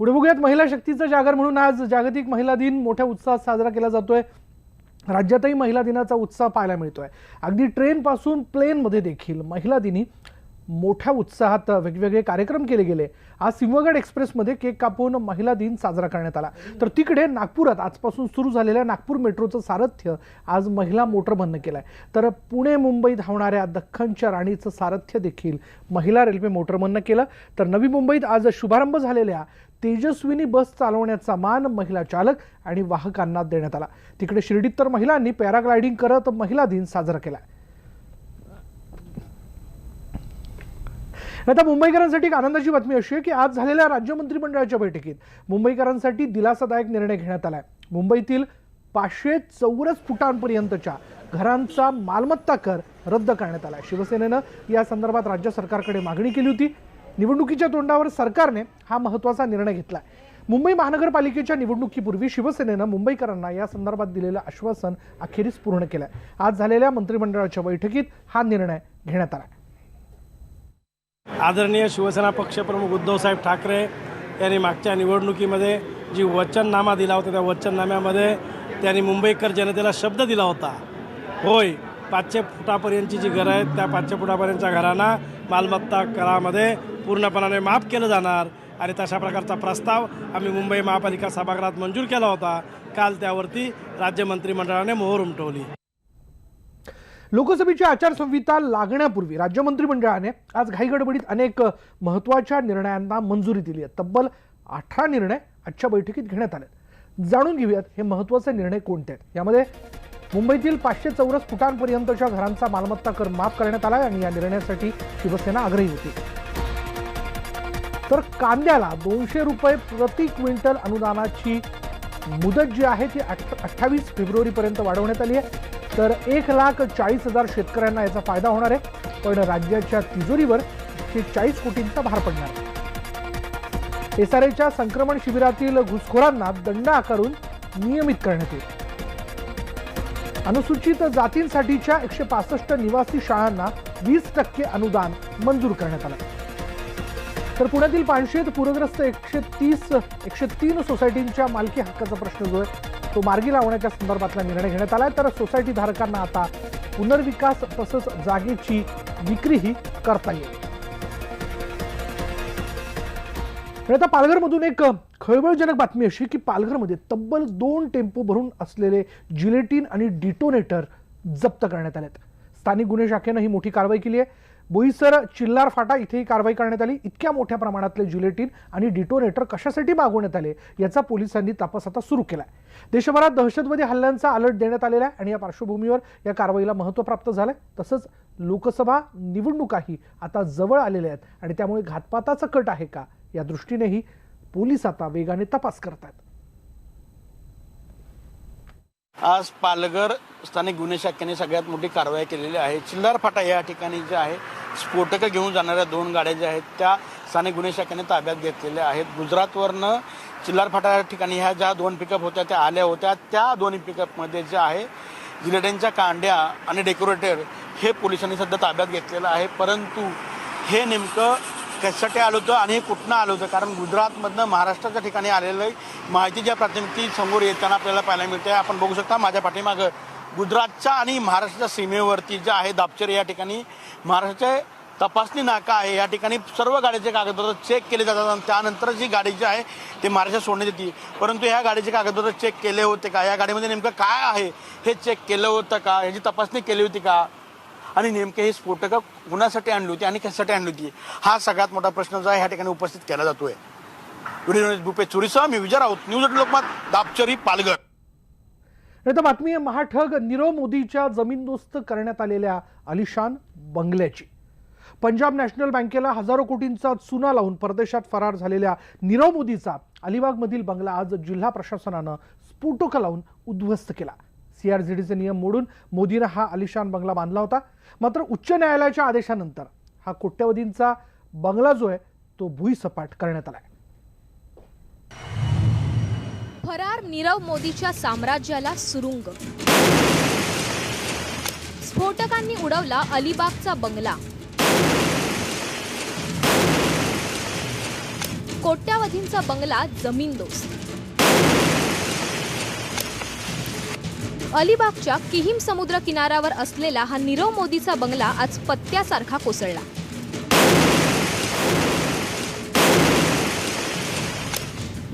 पुढे बघूयात महिला शक्तीचा जागर म्हणून आज जागतिक महिला दिन मोठ्या उत्साहात साजरा केला जातोय। राज्यातही महिला दिनाचा उत्साह पाहायला मिळतोय। अगदी ट्रेन पासून प्लेन मध्ये देखील महिला दिनी मोठ्या उत्साहात वेगवेगळे कार्यक्रम केले गेले। आज सिंहगड एक्सप्रेस मध्ये केक कापून महिला दिन साजरा करण्यात आला। तर तिकडे नागपुरात आजपासून सुरू झालेल्या नागपूर मेट्रोचं सारथ्य आज महिला मोटरमननं केलंय। तर पुणे मुंबई धावणाऱ्या दख्खनच्या राणीचं सारथ्य देखील महिला रेल्वे मोटरमननं केलं। तर नवी मुंबईत आज शुभारंभ झालेल्या तेजस्विनी बस चालवण्याचा मान महिला चालक आणि वाहकांना देण्यात आला। तिकडे शिर्डीत तर महिलांनी पॅराग्लायडिंग करत महिला दिन साजरा केला। आता मुंबईकरांसाठी एक आनंदाची बातमी अशी आहे की आज झालेल्या राज्य मंत्रिमंडळाच्या बैठकीत मुंबईकरांसाठी दिलासादायक निर्णय घेण्यात आलाय। मुंबईतील 500 चौरस फुटांपर्यंतच्या घरांचा मालमत्ता कर रद्द करण्यात आलाय। शिवसेनेनं या संदर्भात राज्य सरकारकडे मागणी केली होती। निवडणुकीच्या तोंडावर सरकारने हा महत्त्वाचा निर्णय घेतलाय। मुंबई महानगरपालिकेच्या निवडणुकीपूर्वी शिवसेनेनं मुंबईकरांना या संदर्भात दिलेलं आश्वासन अखेरीस पूर्ण केलंय। आज झालेल्या मंत्रिमंडळाच्या बैठकीत हा निर्णय घेण्यात आलाय। आदरणीय शिवसेना पक्षप्रमुख उद्धवसाहेब ठाकरे यांनी मागच्या निवडणुकीमध्ये जी वचननामा दिला होता त्या वचननाम्यामध्ये त्यांनी मुंबईकर जनतेला शब्द दिला होता, होय 500 फुटापर्यंतची जी घरं आहेत त्या 500 फुटापर्यंतच्या घरांना मालमत्ता करामध्ये पूर्णपणाने माफ केलं जाणार आणि तशा प्रकारचा प्रस्ताव आम्ही मुंबई महापालिका सभागृहात मंजूर केला होता। काल त्यावरती राज्य मंत्रिमंडळाने मोहर उमटवली। लोकसभेची आचारसंहिता लागण्यापूर्वी राज्य मंत्रिमंडळाने आज घाईगडबडीत अनेक महत्त्वाच्या निर्णयांना मंजुरी दिली आहे। तब्बल 18 निर्णय आजच्या बैठकीत घेण्यात आले। जाणून घेऊयात हे महत्त्वाचे निर्णय कोणते आहेत। यामध्ये मुंबईतील 500 चौरस फुटांपर्यंतच्या घरांचा मालमत्ता कर माफ करण्यात आला आणि या निर्णयासाठी शिवसेना आग्रही होती। तर कांद्याला 200 रुपये प्रति क्विंटल अनुदानाची मुदत जी आहे ती 28 फेब्रुवारीपर्यंत वाढवण्यात आली आहे। तर 1,40,000 शेतकऱ्यांना याचा फायदा होणार आहे, पण राज्याच्या तिजोरीवर 140 कोटींचा भार पडणार आहे। एसआरएच्या संक्रमण शिबिरातील घुसखोरांना दंड आकारून नियमित करण्यात येईल। अनुसूचित जातींसाठीच्या 165 निवासी शाळांना 20% अनुदान मंजूर करण्यात आलं। तर पुण्यातील पानशेत पूरग्रस्त 103 सोसायटींच्या मालकी हक्काचा प्रश्न जो आहे तो मार्गी लावण्याच्या संदर्भातला निर्णय घेण्यात आलाय। तर सोसायटी धारकांना आता पुनर्विकास तसंच जागेची विक्रीही करता येईल। आता पालघरमधून एक खळबळजनक बातमी अशी की पालघरमध्ये तब्बल 2 टेम्पो भरून असलेले जिलेटिन आणि डिटोनेटर जप्त करण्यात आलेत। स्थानिक गुन्हे शाखेनं ही मोठी कारवाई केली आहे। बोईसर चिल्लार फाटा इथे ही कारवाई करण्यात आली। इतक्या मोठ्या प्रमाणातले जिलेटिन आणि डिटोनेटर कशासाठी मागवण्यात आले याचा पोलिसांनी तपास आता सुरू केलाय। देशभरात दहशतवादी हल्ल्यांचा अलर्ट देण्यात आलेला आहे आणि या पार्श्वभूमीवर या कारवाईला महत्त्व प्राप्त झालंय। तसंच लोकसभा निवडणुकाही आता जवळ आलेल्या आहेत आणि त्यामुळे घातपाताचा कट आहे का या दृष्टीनेही पोलीस आता वेगाने तपास करत आहेत। आज पालघर स्थानिक गुन्हे शाखेने सगळ्यात मोठी कारवाई केलेली आहे। चिल्लार फाटा या ठिकाणी जे आहे स्फोटकं घेऊन जाणाऱ्या 2 गाड्या ज्या आहेत त्या स्थानिक गुन्हे शाखेने ताब्यात घेतलेल्या आहेत। गुजरातवरनं चिल्लार फाटा या ठिकाणी ह्या ज्या 2 पिकअप होत्या त्या आल्या होत्या। त्या 2 पिकअपमध्ये जे आहे जिलेटिनच्या कांड्या आणि डेकोरेटर हे पोलिसांनी सध्या ताब्यात घेतलेलं आहे। परंतु हे नेमकं कशासाठी आलं होतं आणि हे कुठनं आलं होतं, कारण गुजरातमधनं महाराष्ट्राच्या ठिकाणी आलेलं माहिती ज्या प्राथमिकती समोर येताना आपल्याला पाहायला मिळते। आपण बघू शकता माझ्या पाठीमागं गुजरातच्या आणि महाराष्ट्राच्या सीमेवरती जे आहे दापचेरे या ठिकाणी महाराष्ट्राचे तपासणी नाका आहे। या ठिकाणी सर्व गाडीचे कागदपत्र चेक केले जातात आणि त्यानंतर जी गाडी जी आहे ते महाराष्ट्रात सोडण्यात येते। परंतु ह्या गाडीचे कागदपत्र चेक केले होते का, या गाडीमध्ये नेमकं काय आहे हे चेक केलं होतं का, याची तपासणी केली होती का आणि नेमके हे स्फोटकं कुणासाठी आणली होती आणि कशासाठी आणली होती हा सगळ्यात मोठा प्रश्न जो आहे ह्या ठिकाणी उपस्थित केला जातोय। व्हिडिओ भूपेश चोरीसह मी विजय राऊत, न्यूज 18 लोकमत, दापचेरी, पालघर। आता बातमी आहे महाठग नीरव मोदीच्या जमीनदोस्त करण्यात आलेल्या आलिशान बंगल्याची। पंजाब नॅशनल बँकेला हजारो कोटींचा चुना लावून परदेशात फरार झालेल्या नीरव मोदीचा अलिबागमधील बंगला आज जिल्हा प्रशासनानं स्फोटकं लावून उद्ध्वस्त केला। सीआरझेडचे नियम मोडून मोदीनं हा आलिशान बंगला बांधला होता। मात्र उच्च न्यायालयाच्या आदेशानंतर हा कोट्यवधींचा बंगला जो आहे तो भुईसपाट करण्यात आलाय। फरार नीरव मोदीच्या साम्राज्याला सुरुंग, स्फोटकांनी उडवला अलिबागचा बंगला। कोट्यावधींचा बंगला जमीनदोस्त। अलिबागच्या किहीम समुद्र किनाऱ्यावर असलेला हा नीरव मोदीचा बंगला आज पत्त्यासारखा कोसळला।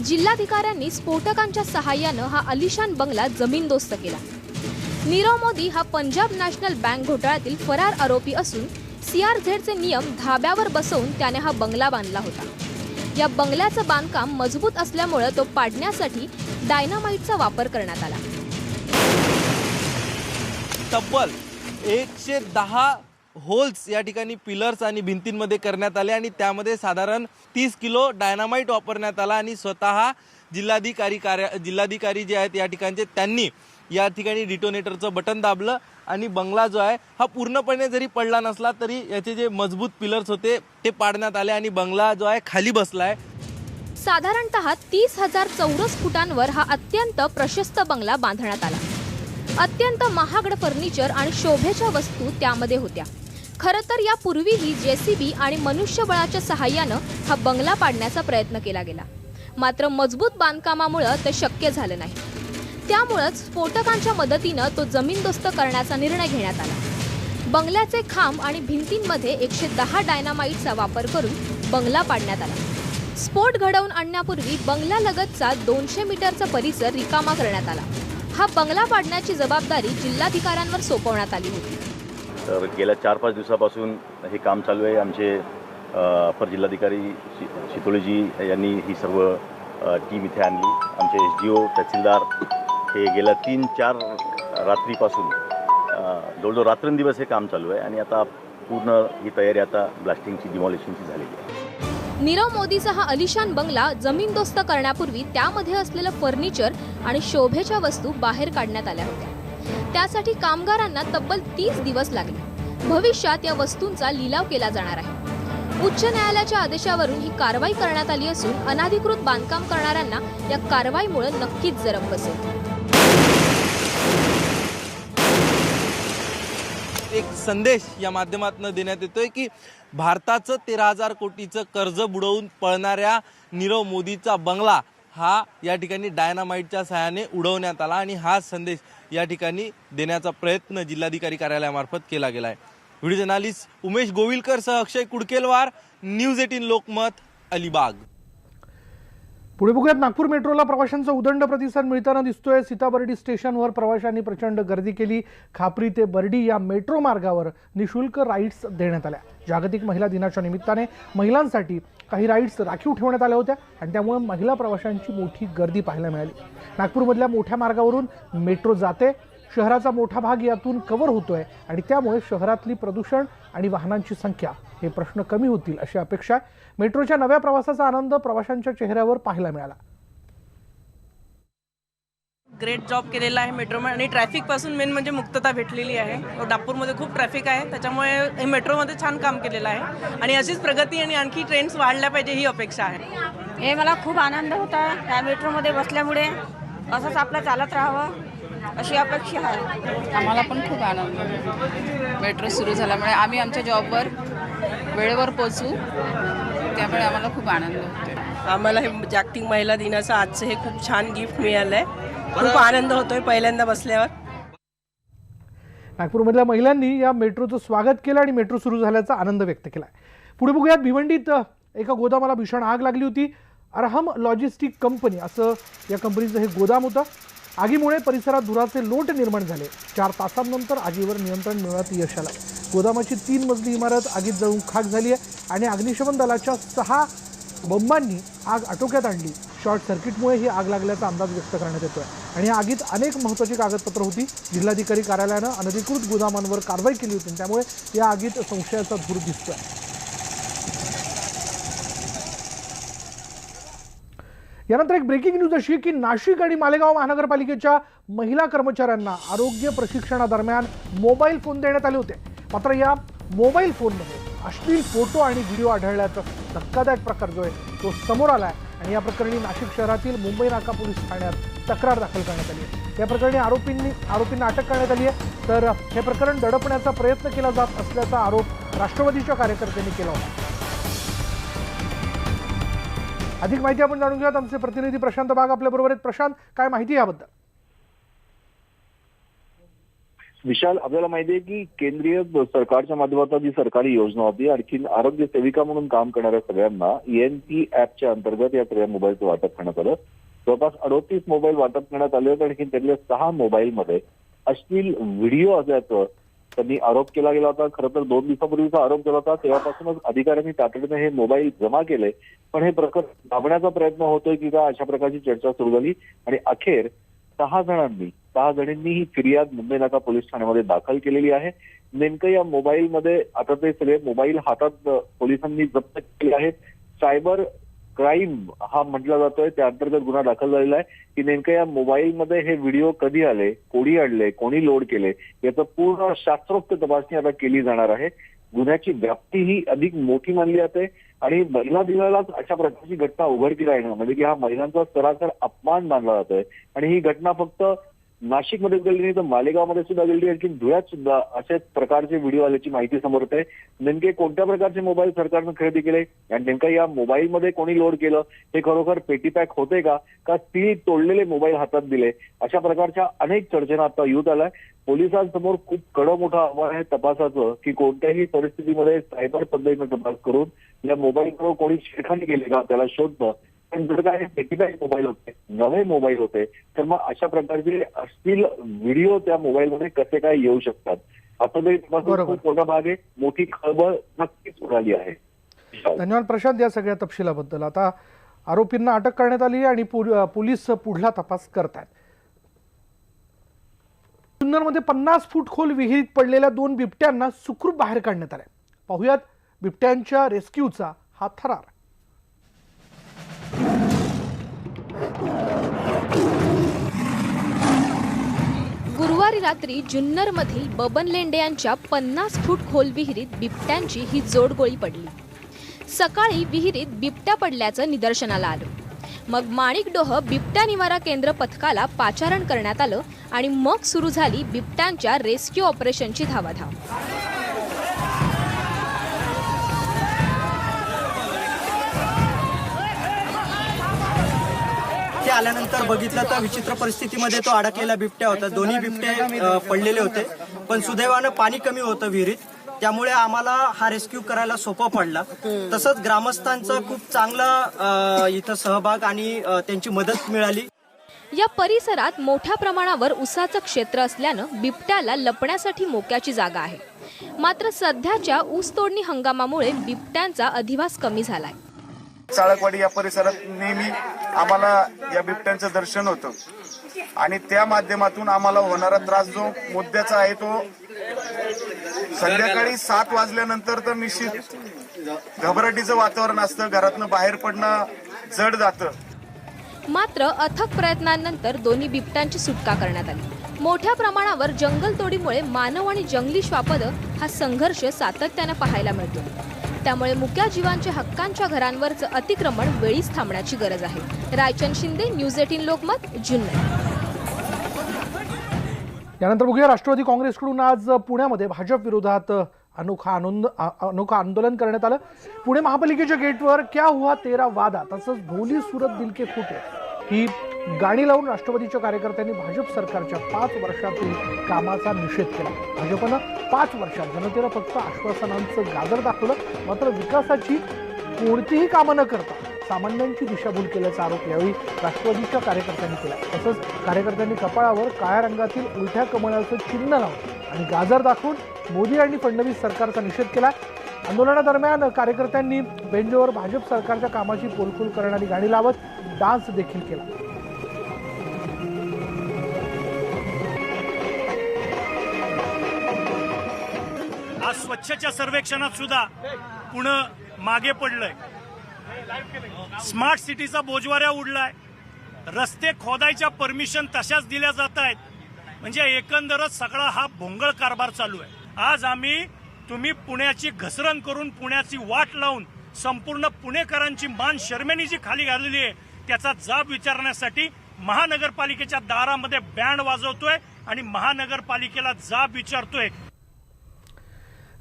जिल्हाधिकाऱ्यांनी स्फोटकांच्या सहाय्यानं हा आलिशान बंगला जमीनदोस्त केला। नीरव मोदी हा पंजाब नॅशनल बँक घोटाळ्यातील फरार आरोपी असून CRZचे नियम धाब्यावर बसवून त्याने हा बंगला बांधला होता। या बंगल्याचं बांधकाम मजबूत असल्यामुळे तो पाडण्यासाठी डायनामाइटचा वापर करण्यात आला। तब्बल 110 होल्स या ठिकाणी पिलर्स आणि भिंतींमध्ये करण्यात आले आणि त्यामध्ये साधारण 30 किलो डायनामाइट वापरण्यात आला आणि स्वतः जिल्हाधिकारी जे आहेत या ठिकाणचे त्यांनी या ठिकाणी डिटोनेटरचं बटन दाबलं आणि बंगला जो आहे हा पूर्णपणे जरी पडला नसला तरी याचे जे मजबूत पिलर्स होते ते पाडण्यात आले आणि बंगला जो आहे खाली बसलाय। साधारणतः 30,000 चौरस फुटांवर हा अत्यंत प्रशस्त बंगला बांधण्यात आला। अत्यंत महागड फर्निचर आणि शोभेच्या वस्तू त्यामध्ये होत्या। खरं तर यापूर्वीही JCB आणि मनुष्यबळाच्या सहाय्यानं हा बंगला पाडण्याचा प्रयत्न केला गेला, मात्र मजबूत बांधकामामुळे ते शक्य झालं नाही। त्यामुळेच स्फोटकांच्या मदतीनं तो जमीनदोस्त करण्याचा निर्णय घेण्यात आला। बंगल्याचे खांब आणि भिंतींमध्ये 110 डायनामाइटचा वापर करून बंगला पाडण्यात आला। स्फोट घडवून आणण्यापूर्वी बंगल्यालगतचा 200 मीटरचा परिसर रिकामा करण्यात आला। हा बंगला पाडण्याची जबाबदारी जिल्हाधिकाऱ्यांवर सोपवण्यात आली होती। तर गेल्या 4-5 दिवसापासून हे काम चालू आहे। आमचे अपर जिल्हाधिकारी शितोळेजी यांनी ही सर्व टीम इथे आणली। आमचे SDO तहसीलदार हे गेल्या 3-4 रात्रीपासून जवळजवळ रात्रंदिवस हे काम चालू आहे आणि आता पूर्ण ही तयारी आता ब्लास्टिंगची डिमॉलिशनची झालेली आहे। नीरव मोदीचा हा आलिशान बंगला जमीनदोस्त करण्यापूर्वी त्यामध्ये असलेलं फर्निचर आणि शोभेच्या वस्तू बाहेर काढण्यात आल्या होत्या। त्यासाठी कामगारांना तब्बल 30 दिवस लागले। भविष्यात या वस्तूंचा लिलाव केला जाणार आहे। उच्च न्यायालयाच्या आदेशावरून ही कारवाई करण्यात आली असून अनधिकृत बांधकाम करणाऱ्यांना या कारवाईमुळे नक्कीच जरब बसेल। एक संदेश या माध्यमातून देण्यात येतोय की भारताचं 13,000 कोटीचं कर्ज बुडवून पळणाऱ्या नीरव मोदीचा बंगला हा या ठिकाणी डायनामाइटच्या सहाय्याने उडवण्यात आला आणि हा संदेश या ठिकाणी देण्याचा प्रयत्न जिल्हाधिकारी कार्यालयामार्फत केला गेला आहे। व्हिडिओ जर्नलिस्ट उमेश गोविलकर सह अक्षय कुडकेलवार, न्यूज 18 लोकमत, अलिबाग। पुढे बघूयात नागपूर मेट्रोला प्रवाशांचा उदंड प्रतिसाद मिळताना दिसतोय। सीताबर्डी स्टेशनवर प्रवाशांनी प्रचंड गर्दी केली। खापरी ते बर्डी या मेट्रो मार्गावर निशुल्क राईड्स देण्यात आल्या। जागतिक महिला दिनाच्या निमित्ताने महिलांसाठी काही राईड्स राखीव ठेवण्यात आल्या होत्या आणि त्यामुळे महिला प्रवाशांची मोठी गर्दी पाहायला मिळाली। नागपूरमधल्या मोठ्या मार्गावरून मेट्रो जाते। शहराचा मोठा भाग यातून कव्हर होतोय आणि त्यामुळे शहरातली प्रदूषण आणि वाहनांची संख्या हे प्रश्न कमी होतील अशी अपेक्षा आहे। मेट्रोच्या नव्या प्रवासाचा आनंद प्रवाशांच्या चेहऱ्यावर पाहायला मिळाला। ग्रेट जॉब केलेला आहे मेट्रोमध्ये आणि ट्रॅफिकपासून मेन म्हणजे मुक्तता भेटलेली आहे। नागपूरमध्ये खूप ट्रॅफिक आहे, त्याच्यामुळे हे मेट्रोमध्ये छान काम केलेलं आहे आणि अशीच प्रगती आणि आणखी ट्रेन्स वाढल्या पाहिजे ही अपेक्षा आहे। हे मला खूप आनंद होता या मेट्रोमध्ये बसल्यामुळे। असंच आपलं चालत राहावं अशी अपेक्षा आहे। आम्हाला पण खूप आनंद आहे मेट्रो सुरू झाल्यामुळे। आम्ही आमच्या जॉबवर वेळेवर पोहोचू त्यामुळे आम्हाला खूप आनंद होतो। आम्हाला हे जागतिक महिला दिनाचं आजचं हे खूप छान गिफ्ट मिळालं आहे। खूप आनंद होतोय पहिल्यांदा बसल्यावर। नागपूरमधल्या महिलांनी या मेट्रोचं स्वागत केलं आणि मेट्रो सुरू झाल्याचा आनंद व्यक्त केला। पुढे बघूयात भिवंडीत एका गोदामाला भीषण आग लागली होती। अरहम लॉजिस्टिक कंपनी असं या कंपनीचं हे गोदाम होतं। आगीमुळे परिसरात धुराचे लोट निर्माण झाले। 4 तासांनंतर आगीवर नियंत्रण मिळवण्यात यश आलं। गोदामाची 3 मजली इमारत आगीत जळून खाक झाली आहे आणि अग्निशमन दलाच्या 6 बंबांनी आग आटोक्यात आणली। शॉर्ट सर्किटमुळे ही आग लागल्याचा अंदाज व्यक्त करण्यात येतोय आणि या आगीत अनेक महत्त्वाची कागदपत्र होती। जिल्हाधिकारी कार्यालयानं अनधिकृत गोदामांवर कारवाई केली होती, त्यामुळे या आगीत संशयाचा धूर दिसतोय। यानंतर एक ब्रेकिंग न्यूज अशी की नाशिक आणि मालेगाव महानगरपालिकेच्या महिला कर्मचाऱ्यांना आरोग्य प्रशिक्षणादरम्यान मोबाईल फोन देण्यात आले होते। मात्र या मोबाईल फोनमध्ये अश्लील फोटो आणि व्हिडिओ आढळल्याचा धक्कादायक प्रकार जो आहे तो समोर आला आहे आणि या प्रकरणी नाशिक शहरातील मुंबई नाका पोलीस ठाण्यात तक्रार दाखल करण्यात आली आहे। या प्रकरणी आरोपींना अटक करण्यात आली आहे। तर हे प्रकरण दडपण्याचा प्रयत्न केला जात असल्याचा आरोप राष्ट्रवादीच्या कार्यकर्त्यांनी केला होता। अधिक माहिती आपण जाणून घेऊयात. आमचे प्रतिनिधी प्रशांत बाग आपल्या बरोबर आहेत. प्रशांत, काय माहिती याबद्दल? विशाल, आपल्याला माहिती आहे की केंद्रीय सरकारच्या माध्यमातून जी सरकारी योजना होती, आणखी आरोग्य सेविका म्हणून काम करणाऱ्या सगळ्यांना ENP ऍपच्या अंतर्गत या सगळ्या मोबाईलचं वाटप करण्यात आलं. जवळपास 38 मोबाईल वाटप करण्यात आले होते. आणखी त्यातल्या 6 मोबाईलमध्ये अश्लील व्हिडिओ असल्याचं त्यांनी आरोप केला गेला होता. खरं तर 2 दिवसापूर्वीचा आरोप केला होता. तेव्हापासूनच अधिकाऱ्यांनी तातडीने हे मोबाईल जमा केले. पण हे प्रकरण दाबण्याचा प्रयत्न होतोय की का, अशा प्रकारची चर्चा सुरू झाली आणि अखेर 6 जणांनी ही फिर्याद मुंबई नाका पोलीस ठाण्यामध्ये दाखल केलेली आहे. नेमकं या मोबाईलमध्ये आता ते सगळे मोबाईल हातात पोलिसांनी जप्त केले आहेत. सायबर क्राईम हा म्हटला जातोय, त्या अंतर्गत गुन्हा दाखल झालेला आहे की नेमकं या मोबाईलमध्ये हे व्हिडिओ कधी आले, कोणी आणले, कोणी लोड केले, याचं पूर्ण शास्त्रोक्त तपासणी आता केली जाणार आहे. गुन्ह्याची व्याप्ती ही अधिक मोठी मानली जाते आणि महिला दिनालाच अशा प्रकारची घटना उघडकीला येणं म्हणजे की हा महिलांचा सरासर अपमान मानला जातोय. आणि ही घटना फक्त नाशिकमध्ये घडली नाही तर मालेगावमध्ये सुद्धा घडली, आणखी धुळ्यात सुद्धा अशाच प्रकारचे व्हिडिओ आल्याची माहिती समोर येते. नेमके कोणत्या प्रकारचे मोबाईल सरकारनं खरेदी केले आणि नेमका या मोबाईलमध्ये कोणी लोड केलं, हे खरोखर पेटीपॅक होते का स्टील तोडलेले मोबाईल हातात दिले, अशा प्रकारच्या अनेक चर्चेना आता युथ आलाय. पोलिसांसमोर खूप कडं मोठं आव्हान आहे तपासाचं की कोणत्याही परिस्थितीमध्ये सायबर पद्धतीने तपास करून या मोबाईलवर कोणी छेडखानी केली का त्याला शोधणं. पण जर काय पेटीपॅक मोबाईल होते, नवे मोबाईल होते, तर मग अशा प्रकारचे अश्लील व्हिडिओ त्या मोबाईलमध्ये कसे काय येऊ शकतात, आता तरी खूप मोठा भाग आहे. मोठी खळबळ नक्कीच उडाली आहे. धन्यवाद प्रशांत या सगळ्या तपशिलाबद्दल. आता आरोपींना अटक करण्यात आली आणि पोलीस पुढला तपास करतायत. जुन्नरमध्ये 50 फूट खोल विहिरीत पडलेल्या 2 बिबट्यांना सुखरूप बाहेर काढण्यात आले. पाहुयात बिबट्यांच्या रेस्क्यूचा हा थरार. गुरुवारी रात्री जुन्नरमधील बबन लेंडे यांच्या 50 फूट खोल विहिरीत बिबट्यांची ही जोडगोळी पडली. सकाळी विहिरीत बिबट्या पडल्याचं निदर्शनाला आलं. मग माणिकडोह बिबट्या निवारा केंद्र पथकाला पाचारण करण्यात आलं आणि मग सुरू झाली बिबट्यांच्या रेस्क्यू ऑपरेशनची धावाधाव. आल्यानंतर बघितलं तर विचित्र परिस्थितीमध्ये तो अडकलेला बिबट्या होता. दोन्ही बिबटे पडलेले होते, पण सुदैवानं पाणी कमी होतं विहिरीत, त्यामुळे आम्हाला हा रेस्क्यू करायला सोपं पडला. तसंच ग्रामस्थांचा खूप चांगला इथं सहभाग आणि त्यांची मदत मिळाली. या परिसरात मोठ्या प्रमाणावर उसाचं क्षेत्र असल्यानं बिबट्याला लपण्यासाठी मोक्याची जागा आहे. मात्र सध्याच्या ऊस तोडणी हंगामामुळे बिबट्यांचा अधिवास कमी झालाय. चाळकवाडी या परिसरात नेहमी आम्हाला या बिबट्यांचं दर्शन होतं आणि त्या माध्यमातून आम्हाला होणारा त्रास जो मुद्द्याचा आहे तो संध्याकाळी 7 वाजल्यानंतर तर निश्चित घबराटीचं वातावरण असतं, घरातनं बाहेर पडणं जड जातं. मात्र अथक प्रयत्नांनंतर दोन्ही बिबट्यांची सुटका करण्यात आली. मोठ्या प्रमाणावर जंगलतोडीमुळे मानव आणि जंगली श्वापद हा संघर्ष सातत्याने पाहायला मिळतो. त्यामुळे मुक्या जीवांच्या हक्कांच्या घरांवरचं अतिक्रमण वेळीच थांबण्याची गरज आहे. रायचंद शिंदे, न्यूज 18 लोकमत, जुन्नर. यानंतर बघूया राष्ट्रवादी काँग्रेसकडून आज पुण्यामध्ये भाजप विरोधात अनोखा आंदोलन करण्यात आलं. पुणे महापालिकेच्या गेटवर क्या हुआ तेरा वादा तसंच भोली सुरत दिल के खोटे ही गाणी लावून राष्ट्रवादीच्या कार्यकर्त्यांनी भाजप सरकारच्या 5 वर्षातील कामाचा निषेध केला. भाजपनं 5 वर्षात जनतेला फक्त आश्वासनांचं गाजर दाखवलं, मात्र विकासाची कोणतीही कामं न करता सामान्यांची दिशाभूल केल्याचा आरोप यावेळी राष्ट्रवादीच्या कार्यकर्त्यांनी केला. तसंच कार्यकर्त्यांनी कपाळावर काळ्या रंगातील उलट्या कमळाचं चिन्ह लावून आणि गाजर दाखवून मोदी आणि फडणवीस सरकारचा निषेध केला. आंदोलनादरम्यान कार्यकर्त्यांनी बेंचवर भाजप सरकारच्या कामाची पोलखोल करणारी गाणी लावत डान्स देखील केला. आज स्वच्छच्या सर्वेक्षणात सुद्धा पुणे मागे पडलंय. स्मार्ट सिटीचा बोजवाऱ्या उडलाय. रस्ते खोदायच्या परमिशन तशाच दिल्या जात आहेत. म्हणजे एकंदरच सगळा हा भोंगळ कारभार चालू आहे. आज तुम्ही पुण्याची घसरण करून पुण्याची वाट लावून संपूर्ण पुणेकरांची मान शर्मेनी जी खाली घाललेली आहे त्याचा जाब विचारण्यासाठी महानगरपालिकेच्या दारामध्ये बँड वाजवतोय आणि महानगरपालिकेला जाब विचारतोय.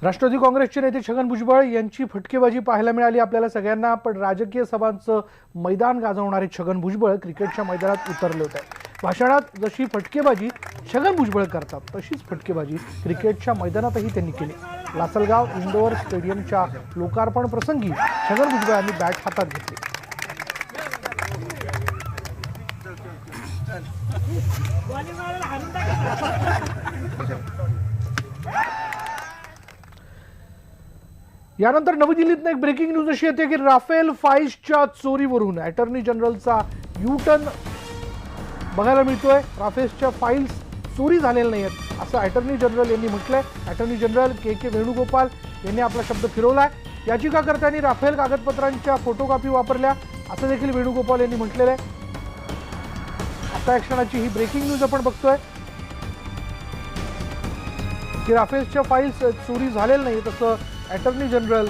राष्ट्रवादी काँग्रेसचे नेते छगन भुजबळ यांची फटकेबाजी पाहायला मिळाली आपल्याला सगळ्यांना, पण राजकीय सभांचं मैदान गाजवणारे छगन भुजबळ क्रिकेटच्या मैदानात उतरले होते। भाषणात जशी फटकेबाजी छगन भुजबळ करतात तशीच फटकेबाजी क्रिकेटच्या मैदानातही त्यांनी केली। लासलगाव इंडोर स्टेडियमच्या लोकार्पण प्रसंगी छगन भुजबळ यांनी बॅट हातात घेतली। यानंतर नवी दिल्लीत एक ब्रेकिंग न्यूज अशी येते की राफेल फाईल्सच्या चोरीवरून अटॉर्नी जनरलचा यू टर्न बघायला मिळतोय। राफेल्सच्या फाईल्स चोरी झालेल्या नाहीत असं अटॉर्नी जनरल यांनी म्हटलंय। अटॉर्नी जनरल के वेणुगोपाल यांनी आपला शब्द फिरवलाय। याचिकाकर्त्यांनी राफेल कागदपत्रांच्या फोटोकॉपी वापरल्या असं देखील वेणुगोपाल यांनी म्हटलेलं आहे। आता या क्षणाची ही ब्रेकिंग न्यूज आपण बघतोय की राफेल्सच्या फाईल्स चोरी झालेल्या नाहीत असं अटॉर्नी जनरल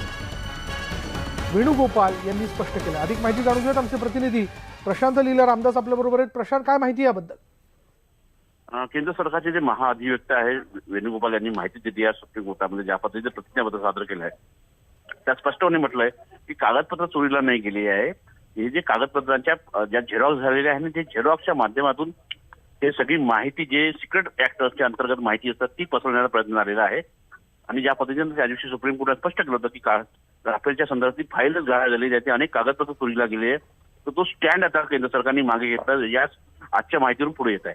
वेणुगोपाल यांनी स्पष्ट केलं। अधिक माहिती जाणून घेऊयात आमचे प्रतिनिधी प्रशांत लीला रामदास आपल्या बरोबर आहेत। प्रशांत, काय माहिती याबद्दल? केंद्र सरकारचे जे महाअधिवक्ता आहे वेणुगोपाल यांनी माहिती दिली आहे सुप्रीम कोर्टामध्ये, ज्या पद्धतीचं प्रतिज्ञापत्र सादर केलं आहे त्यात स्पष्टपणे म्हटलंय की कागदपत्र चोरीला नाही गेली आहे। हे जे कागदपत्रांच्या ज्या झेरॉक्स झालेल्या आहेत ते झेरॉक्सच्या माध्यमातून हे सगळी माहिती जे सिक्रेट ऍक्टच्या अंतर्गत माहिती असतात ती पसरवण्याचा प्रयत्न झालेला आहे। आणि ज्या पद्धतीने त्या दिवशी सुप्रीम कोर्टात स्पष्ट केलं होतं की राफेलच्या संदर्भातली फाईलच गाळा झाली, त्याचे अनेक कागदपत्र चोरीला गेले, तर तो स्टँड आता केंद्र सरकारने मागे घेतला, याच आजच्या माहितीवरून पुढे येत आहे।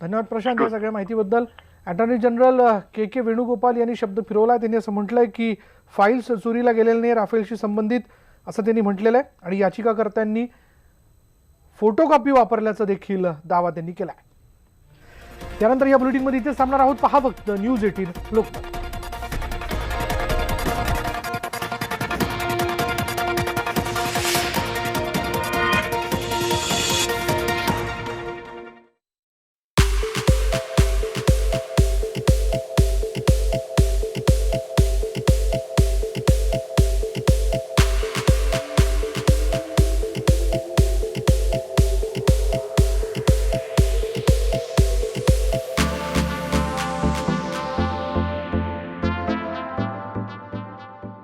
धन्यवाद प्रशांत या सगळ्या माहितीबद्दल। अटॉर्नी जनरल के वेणुगोपाल यांनी शब्द फिरवला। त्यांनी असं म्हटलंय की फाईल्स चोरीला गेलेल्या नाही राफेलशी संबंधित असं त्यांनी म्हटलेलं आहे आणि याचिकाकर्त्यांनी फोटोकॉपी वापरल्याचा देखील दावा त्यांनी केलाय। त्यानंतर या बुलेटिनमध्ये इथेच थांबणार आहोत। पहा फक्त न्यूज 18 लोकमत।